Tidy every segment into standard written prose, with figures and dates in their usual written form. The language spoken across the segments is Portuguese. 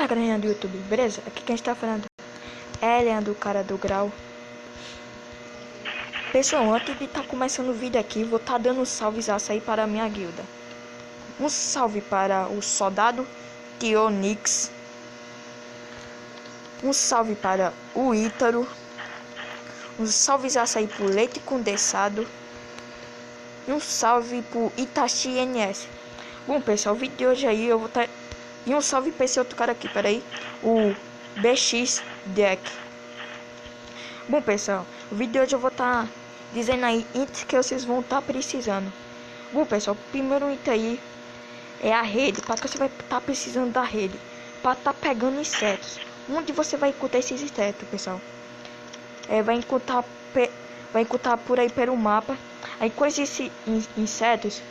Fala, galerinha do YouTube, beleza? Aqui quem está falando é Leandro, cara do Grau. Pessoal, antes de estar começando o vídeo aqui, vou estar dando um salve aí para a minha guilda. Um salve para o Soldado Tionix. Um salve para o Ítaro. Um salve aí para o Leite Condensado. E um salve para o Itachi NS. Bom, pessoal, o vídeo de hoje aí eu vou estar... E um salve para esse outro cara aqui, peraí. O BX Deck. Bom, pessoal, o vídeo de hoje eu vou estar dizendo aí itens que vocês vão estar precisando. Bom, pessoal, o primeiro item aí é a rede. Para que você vai estar precisando da rede? Para estar pegando insetos. Onde você vai encontrar esses insetos, pessoal? Vai encontrar por aí pelo mapa. Aí com esses insetos,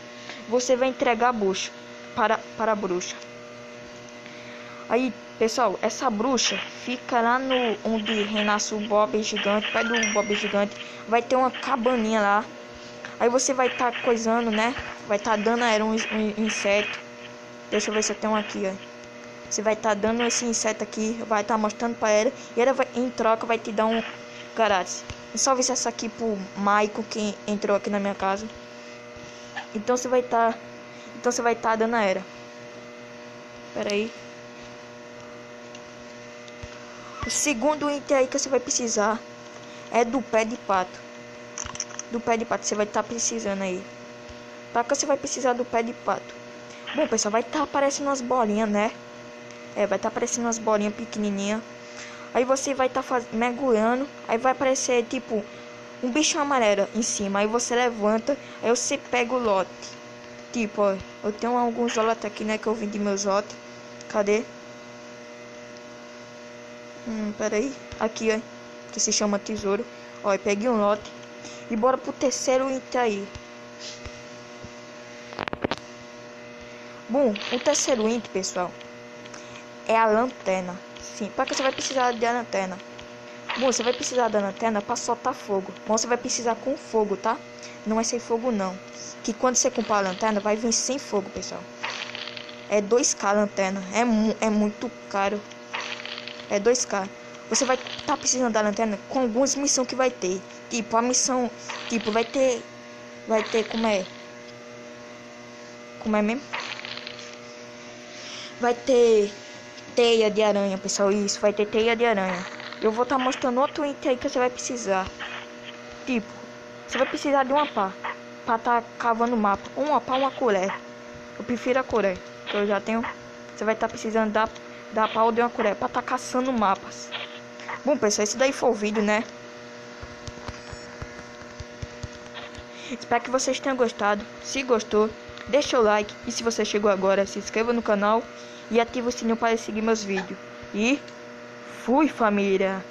você vai entregar a bruxa para a bruxa. Aí, pessoal, essa bruxa fica lá no onde renasce o Bob gigante, perto do Bob gigante, vai ter uma cabaninha lá. Aí você vai estar coisando, né? Vai estar dando a ela um inseto. Deixa eu ver se eu tenho um aqui, ó. Você vai estar dando esse inseto aqui, vai estar mostrando para ela e ela vai, em troca vai te dar um grátis. Salve essa aqui pro Michael que entrou aqui na minha casa. Então você vai estar dando a ela. Pera aí. O segundo item aí que você vai precisar é do pé de pato. Do pé de pato você vai estar precisando aí. Para que você vai precisar do pé de pato? Bom, pessoal, vai estar aparecendo umas bolinhas, né? Vai estar aparecendo umas bolinhas pequenininhas. Aí você vai estar mergulhando. Aí vai aparecer tipo um bicho amarelo em cima. Aí você levanta. Aí você pega o lote. Tipo, ó, eu tenho alguns lotes aqui, né? Que eu vendi meus lotes. Cadê? Pera aí. Aqui, ó. Que se chama tesouro. Ó, eu peguei um lote. E bora pro terceiro item aí. Bom, o terceiro item, pessoal, é a lanterna. Sim, para que você vai precisar de lanterna? Bom, você vai precisar da lanterna para soltar fogo. Bom, você vai precisar com fogo, tá? Não é sem fogo, não. Que quando você comprar a lanterna, vai vir sem fogo, pessoal. É 2K a lanterna. É muito caro. É 2K. Você vai estar precisando da lanterna com algumas missões que vai ter. Tipo, a missão... Tipo, vai ter... Como é? Como é mesmo? Vai ter teia de aranha, pessoal. Isso, vai ter teia de aranha. Eu vou estar mostrando outro item aí que você vai precisar. Tipo, você vai precisar de uma pá. Pra estar cavando o mapa. Uma pá, uma colher. Eu prefiro a colher, que eu já tenho. Você vai estar precisando da pá ou de uma colher pra estar caçando mapas. Bom, pessoal, esse daí foi o vídeo, né? Espero que vocês tenham gostado. Se gostou, deixa o like. E se você chegou agora, se inscreva no canal e ative o sininho para seguir meus vídeos. E fui, família!